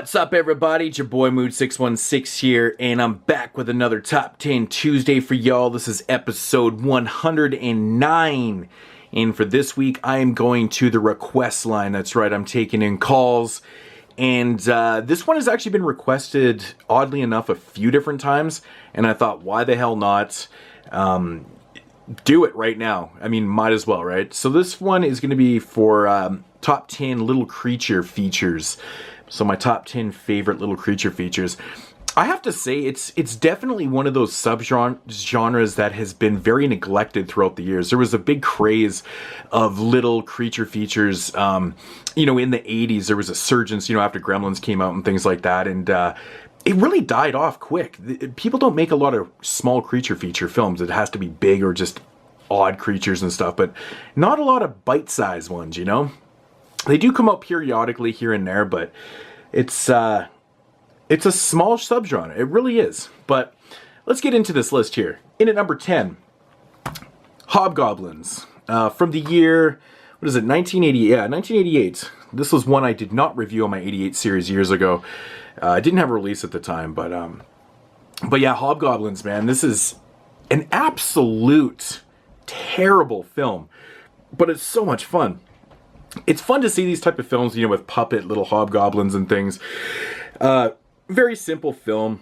What's up, everybody? It's your boy Mood616 here, and I'm back with another Top 10 Tuesday for y'all. This is episode 109, and for this week, I am going to the request line. That's right, I'm taking in calls, and this one has actually been requested, oddly enough, a few different times, and I thought, why the hell not do it right now? I mean, might as well, right? So this one is going to be for top 10 little creature features. So my top 10 favorite little creature features. I have to say, it's definitely one of those subgenres that has been very neglected throughout the years. There was a big craze of little creature features, in the 80s. There was a surgence, after Gremlins came out and things like that, and it really died off quick. People don't make a lot of small creature feature films. It has to be big or just odd creatures and stuff, but not a lot of bite-sized ones, They do come out periodically here and there, but it's a small subgenre. It really is. But let's get into this list here. In at number 10, Hobgoblins. From the year, 1980? Yeah, 1988. This was one I did not review on my 88 series years ago. I didn't have a release at the time, but yeah, Hobgoblins, man. This is an absolute terrible film, but it's so much fun. It's fun to see these type of films, with puppet little hobgoblins and things. Very simple film.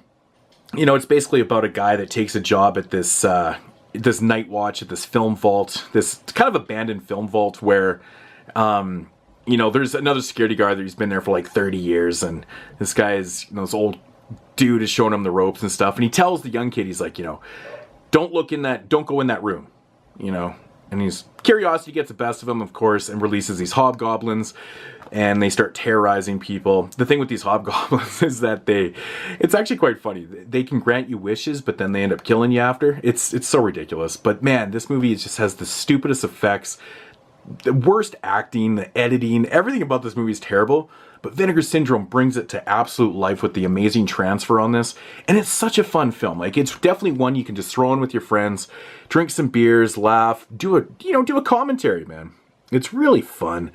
It's basically about a guy that takes a job at this this night watch at this film vault, this kind of abandoned film vault where, there's another security guard that he's been there for like 30 years, and this guy is, this old dude is showing him the ropes and stuff, and he tells the young kid, he's like, don't go in that room, and curiosity gets the best of him, of course, and releases these hobgoblins, and they start terrorizing people. The thing with these hobgoblins is that it's actually quite funny. They can grant you wishes, but then they end up killing you after. It's so ridiculous. But man, this movie just has the stupidest effects, the worst acting, the editing, everything about this movie is terrible. But Vinegar Syndrome brings it to absolute life with the amazing transfer on this. And it's such a fun film. Like, it's definitely one you can just throw in with your friends, drink some beers, laugh, do a commentary, man. It's really fun.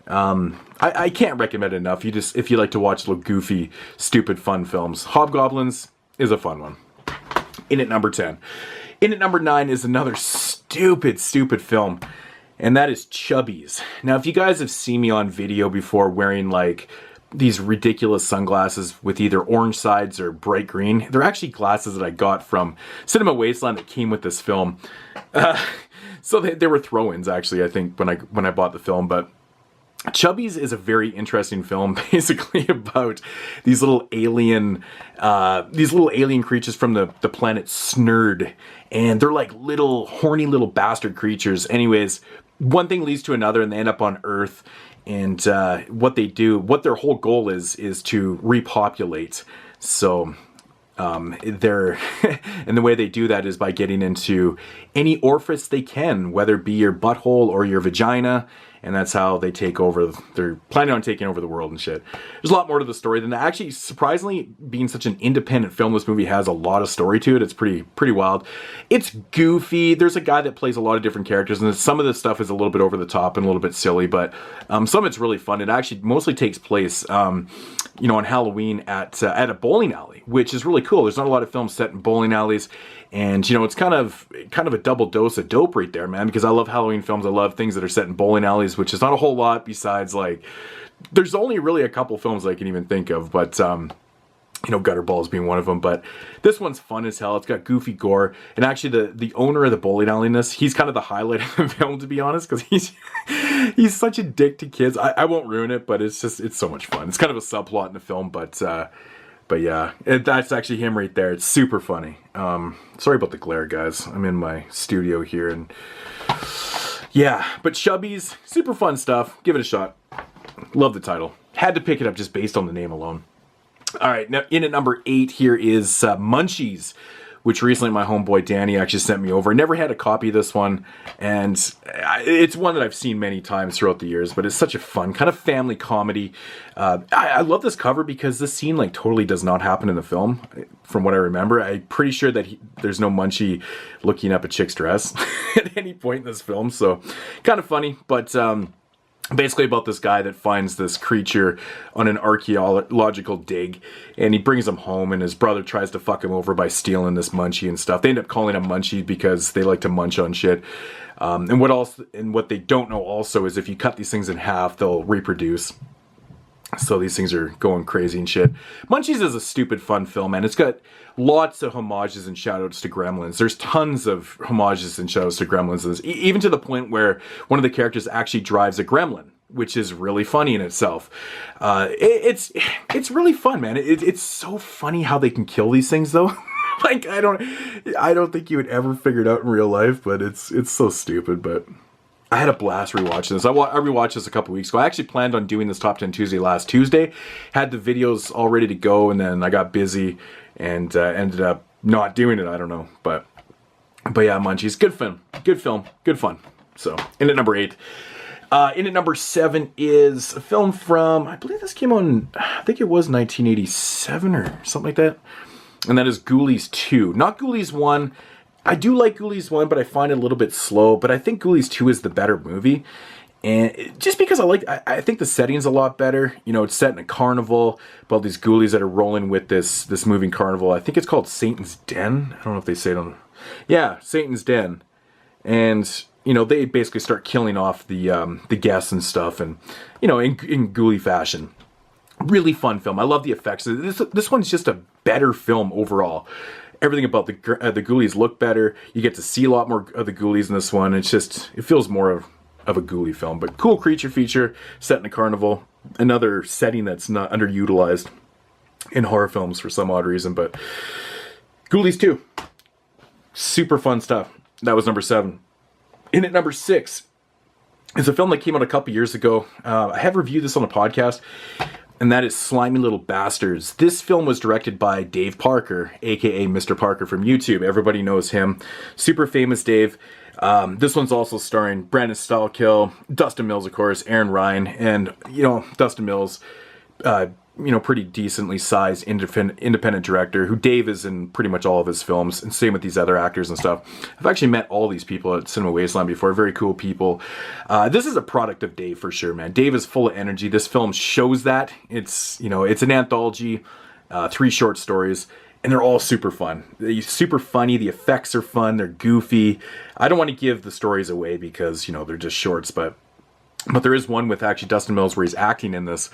I can't recommend it enough. If you like to watch little goofy, stupid, fun films, Hobgoblins is a fun one. In at number 10. In at number 9 is another stupid film. And that is Chubbies. Now, if you guys have seen me on video before wearing, like, these ridiculous sunglasses with either orange sides or bright green, they're actually glasses that I got from Cinema Wasteland that came with this film. So they were throw-ins, actually, I think, when I bought the film. But Chubbies is a very interesting film, basically about these little alien creatures from the planet Snurd. And they're like little, horny little bastard creatures. Anyways, one thing leads to another, and they end up on Earth. And what their whole goal is to repopulate. So and the way they do that is by getting into any orifice they can, whether it be your butthole or your vagina. And that's how they take over. They're planning on taking over the world and shit. There's a lot more to the story than that. Actually, surprisingly, being such an independent film, this movie has a lot of story to it. It's pretty wild. It's goofy. There's a guy that plays a lot of different characters, and some of this stuff is a little bit over the top and a little bit silly, but some of it's really fun. It actually mostly takes place, on Halloween at a bowling alley, which is really cool. There's not a lot of films set in bowling alleys. And, it's kind of a double dose of dope right there, man, because I love Halloween films. I love things that are set in bowling alleys, which is not a whole lot besides, like, there's only really a couple films I can even think of, but, Gutterballs being one of them. But this one's fun as hell. It's got goofy gore. And actually, the owner of the bowling alley in this, he's kind of the highlight of the film, to be honest, because he's such a dick to kids. I won't ruin it, but it's so much fun. It's kind of a subplot in the film, but yeah, that's actually him right there. It's super funny. Sorry about the glare, guys. I'm in my studio here, and yeah, but Chubbies, super fun stuff. Give it a shot. Love the title. Had to pick it up just based on the name alone. All right, now in at number 8 here is Munchies, which recently my homeboy Danny actually sent me over. I never had a copy of this one, and it's one that I've seen many times throughout the years, but it's such a fun kind of family comedy. I love this cover because this scene like totally does not happen in the film, from what I remember. I'm pretty sure that there's no Munchie looking up a chick's dress at any point in this film, so kind of funny, but Basically about this guy that finds this creature on an archaeological dig, and he brings him home, and his brother tries to fuck him over by stealing this munchie and stuff. They end up calling him Munchie because they like to munch on shit. And what they don't know also is if you cut these things in half, they'll reproduce. So these things are going crazy and shit. Munchies is a stupid fun film, man. It's got lots of homages and shoutouts to Gremlins. There's tons of homages and shoutouts to Gremlins in this. Even to the point where one of the characters actually drives a gremlin, which is really funny in itself. It's really fun, man. It's so funny how they can kill these things, though. Like, I don't think you would ever figure it out in real life, but it's so stupid, but... I had a blast rewatching this. I rewatched this a couple weeks ago. I actually planned on doing this Top 10 Tuesday last Tuesday. Had the videos all ready to go, and then I got busy and ended up not doing it. I don't know. But yeah, Munchies. Good film. Good film. Good fun. So, in at number 8. In at number 7 is a film from, I believe this came on, I think it was 1987 or something like that. And that is Ghoulies II. Not Ghoulies 1. I do like Ghoulies 1, but I find it a little bit slow. But I think Ghoulies 2 is the better movie. And just because I think the setting's a lot better. You know, it's set in a carnival about these ghoulies that are rolling with this moving carnival. I think it's called Satan's Den. I don't know if they say it on... Yeah, Satan's Den. And, you know, they basically start killing off the guests and stuff. And, you know, in ghoulie fashion. Really fun film. I love the effects. This one's just a better film overall. Everything about the ghoulies look better. You get to see a lot more of the ghoulies in this one. It's just, it feels more of a ghoulie film. But cool creature feature, set in a carnival. Another setting that's not underutilized in horror films for some odd reason. But Ghoulies 2. Super fun stuff. That was number 7. In at number 6 is a film that came out a couple years ago. I have reviewed this on a podcast. And that is Slimy Little Bastards. This film was directed by Dave Parker, aka Mr. Parker from YouTube. Everybody knows him. Super famous Dave. This one's also starring Brandon Stalkill, Dustin Mills, of course, Aaron Ryan, and, you know, Dustin Mills, you know, pretty decently sized independent director who Dave is in pretty much all of his films, and same with these other actors and stuff. I've actually met all these people at Cinema Wasteland before. Very cool people. This is a product of Dave for sure, man. Dave is full of energy. This film shows that. It's, you know, it's an anthology, 3 short stories, and they're all super fun. They're super funny. The effects are fun. They're goofy. I don't want to give the stories away because, you know, they're just shorts, but there is one with actually Dustin Mills where he's acting in this.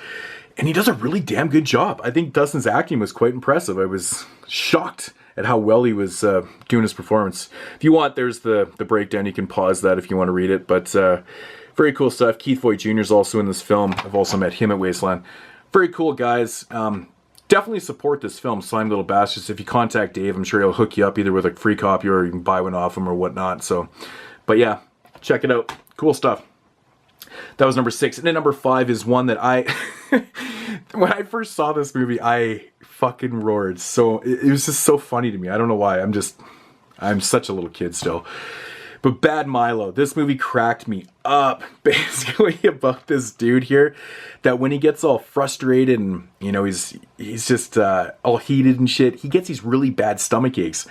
And he does a really damn good job. I think Dustin's acting was quite impressive. I was shocked at how well he was doing his performance. If you want, there's the breakdown. You can pause that if you want to read it. But very cool stuff. Keith Voigt Jr. is also in this film. I've also met him at Wasteland. Very cool guys. Definitely support this film, Slime Little Bastards. If you contact Dave, I'm sure he'll hook you up either with a free copy or you can buy one off him or whatnot. So, but yeah, check it out. Cool stuff. That was number 6. And then number 5 is one that when I first saw this movie, I fucking roared. So it was just so funny to me. I don't know why. I'm such a little kid still. But Bad Milo, this movie cracked me up. Basically about this dude here that when he gets all frustrated and, you know, he's just all heated and shit, he gets these really bad stomach aches.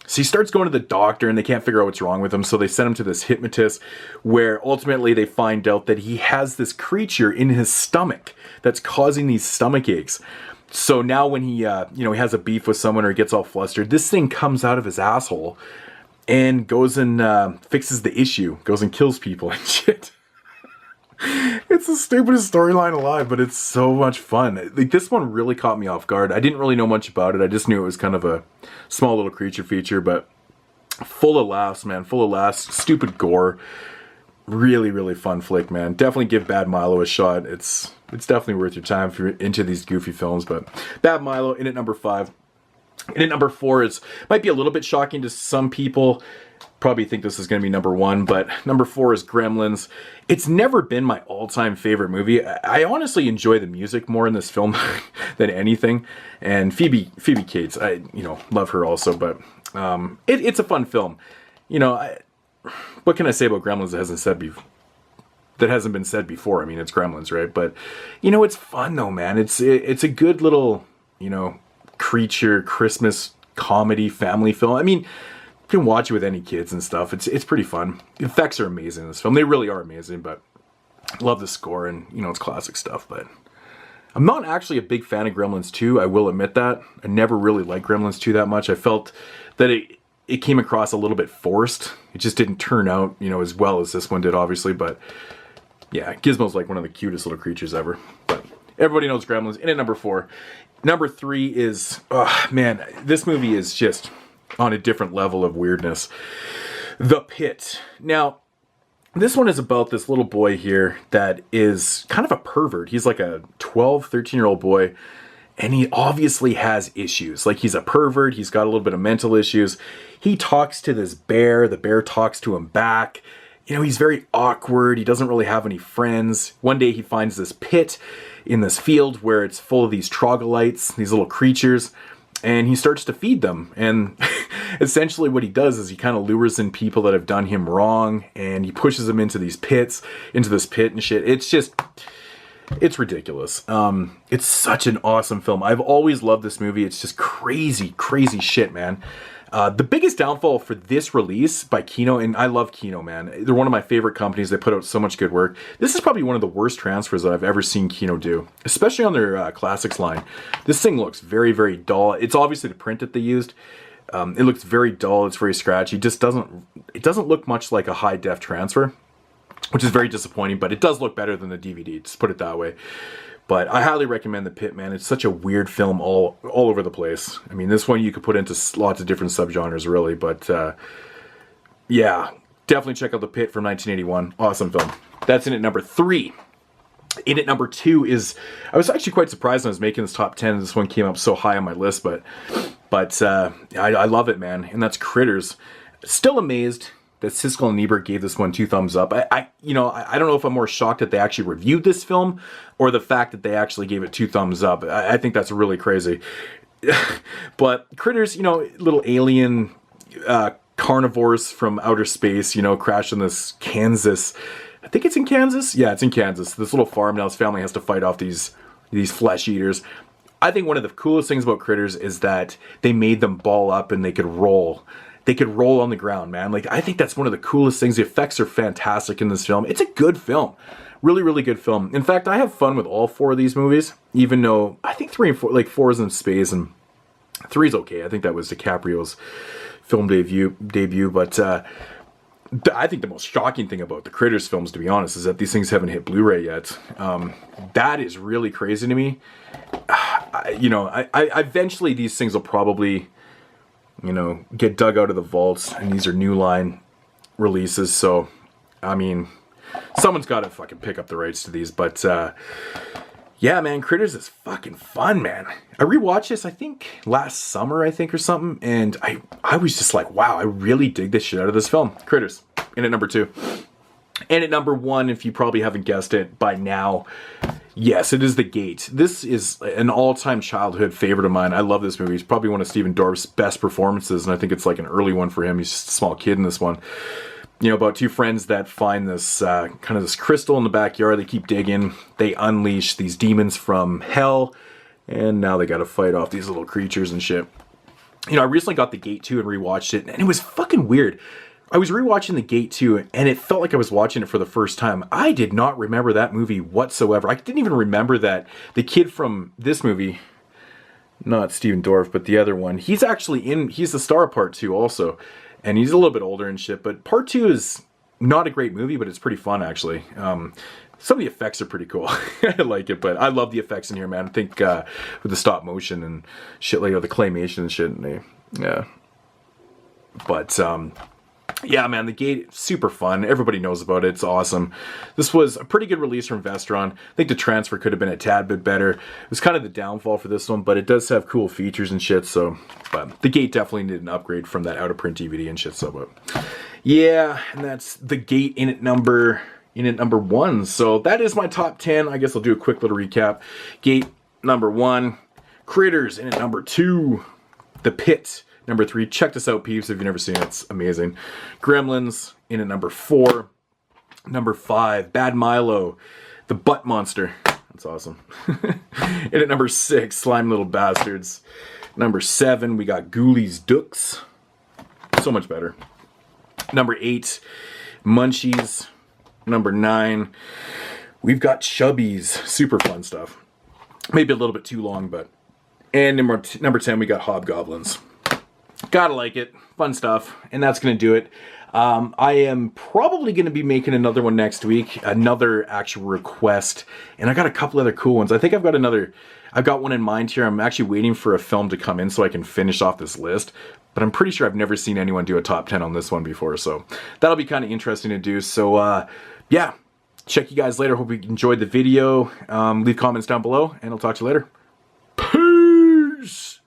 So he starts going to the doctor and they can't figure out what's wrong with him. So they send him to this hypnotist where ultimately they find out that he has this creature in his stomach that's causing these stomach aches. So now when he, you know, he has a beef with someone or he gets all flustered, this thing comes out of his asshole and goes and fixes the issue, goes and kills people and shit. It's the stupidest storyline alive, but it's so much fun. Like, this one really caught me off guard. I didn't really know much about it. I just knew it was kind of a small little creature feature, but full of laughs, man. Full of laughs. Stupid gore. Really, really fun flick, man. Definitely give Bad Milo a shot. It's definitely worth your time if you're into these goofy films, but Bad Milo in at number 5. And at number 4 might be a little bit shocking to some people. Probably think this is going to be number 1, but number 4 is Gremlins. It's never been my all-time favorite movie. I honestly enjoy the music more in this film than anything. And Phoebe Cates, I love her also, but it's a fun film. You know, what can I say about Gremlins that hasn't been said before? I mean, it's Gremlins, right? But you know, it's fun though, man. It's a good little, you know, creature Christmas comedy family film. I mean, you can watch it with any kids and stuff. It's pretty fun. The effects are amazing in this film. They really are amazing, but Love the score, and you know, it's classic stuff. But I'm not actually a big fan of Gremlins 2. I will admit that. I never really liked Gremlins 2 that much. I felt that it came across a little bit forced. It just didn't turn out, you know, as well as this one did, obviously. But yeah, Gizmo's like one of the cutest little creatures ever. But everybody knows Gremlins. In at number 4. Number 3 is, oh man, this movie is just on a different level of weirdness. The Pit. Now, this one is about this little boy here that is kind of a pervert. He's like a 12, 13-year-old boy, and he obviously has issues. Like, he's a pervert. He's got a little bit of mental issues. He talks to this bear. The bear talks to him back. You know, he's very awkward. He doesn't really have any friends. One day he finds this pit in this field where it's full of these troglodytes, these little creatures, and he starts to feed them. And essentially what he does is he kind of lures in people that have done him wrong, and he pushes them into these pits, into this pit and shit. It's just, it's ridiculous. It's such an awesome film. I've always loved this movie. It's just crazy, crazy shit, man. The biggest downfall for this release by Kino, and I love Kino, man. They're one of my favorite companies. They put out so much good work. This is probably one of the worst transfers that I've ever seen Kino do, especially on their classics line. This thing looks very, very dull. It's obviously the print that they used. It looks very dull. It's very scratchy. It doesn't look much like a high def transfer, which is very disappointing, but it does look better than the DVD, just put it that way. But I highly recommend The Pit, man. It's such a weird film all over the place. I mean, this one you could put into lots of different subgenres, really. But yeah, definitely check out The Pit from 1981. Awesome film. That's in at number 3. In at number 2 is, I was actually quite surprised when I was making this top 10. This one came up so high on my list, but I love it, man. And that's Critters. Still amazed that Siskel and Ebert gave this one 2 thumbs up. I don't know if I'm more shocked that they actually reviewed this film or the fact that they actually gave it 2 thumbs up. I think that's really crazy. But Critters, you know, little alien carnivores from outer space, you know, crash in this Kansas. I think it's in Kansas. Yeah, it's in Kansas. This little farm, now his family has to fight off these flesh eaters. I think one of the coolest things about Critters is that they made them ball up and they could roll. They could roll on the ground, man. Like, I think that's one of the coolest things. The effects are fantastic in this film. It's a good film. Really, really good film. In fact, I have fun with all 4 of these movies, even though I think 3 and 4, like 4 is in space and 3 is okay. I think that was DiCaprio's film debut. But I think the most shocking thing about the Critters films, to be honest, is that these things haven't hit Blu-ray yet. That is really crazy to me. I eventually these things will probably, you know, get dug out of the vaults, and these are New Line releases, so I mean, someone's got to fucking pick up the rights to these. But yeah, man, Critters is fucking fun, man. I rewatched this, I think last summer, or something, and I was just like, wow, I really dig this shit out of this film. Critters, in at number 2. And at number 1, if you probably haven't guessed it by now, yes, it is The Gate. This is an all-time childhood favorite of mine. I love this movie. It's probably one of Stephen Dorff's best performances, and I think it's like an early one for him. He's just a small kid in this one. You know, about 2 friends that find this kind of this crystal in the backyard. They keep digging. They unleash these demons from hell, and now they got to fight off these little creatures and shit. You know, I recently got The Gate 2 and rewatched it, and it was fucking weird. I was rewatching The Gate 2, and it felt like I was watching it for the first time. I did not remember that movie whatsoever. I didn't even remember that the kid from this movie, not Stephen Dorff, but the other one, he's the star of Part 2 also. And he's a little bit older and shit, but Part 2 is not a great movie, but it's pretty fun, actually. Some of the effects are pretty cool. I like it, but I love the effects in here, man. I think with the stop motion and shit, like the claymation and shit. Yeah. But yeah, man, The Gate, super fun. Everybody knows about it. It's awesome. This was a pretty good release from Vestron. I think the transfer could have been a tad bit better. It was kind of the downfall for this one, but it does have cool features and shit, so... But The Gate definitely needed an upgrade from that out-of-print DVD and shit, so... But yeah, and that's The Gate in at number 1. So that is my top 10. I guess I'll do a quick little recap. Gate, number 1. Critters in at number 2. The Pit, number 3. Check this out, peeps, if you've never seen it. It's amazing. Gremlins in at number 4. Number 5, Bad Milo, the Butt Monster. That's awesome. In at number 6, Slime Little Bastards. Number 7, we got Ghoulies II. So much better. Number 8, Munchies. Number 9, we've got Chubbies, super fun stuff. Maybe a little bit too long, but... And number 10, we got Hobgoblins. Gotta like it. Fun stuff. And that's going to do it. I am probably going to be making another one next week. Another actual request. And I got a couple other cool ones. I think I've got one in mind here. I'm actually waiting for a film to come in so I can finish off this list. But I'm pretty sure I've never seen anyone do a top 10 on this one before. So that'll be kind of interesting to do. So yeah, check you guys later. Hope you enjoyed the video. Leave comments down below and I'll talk to you later. Peace!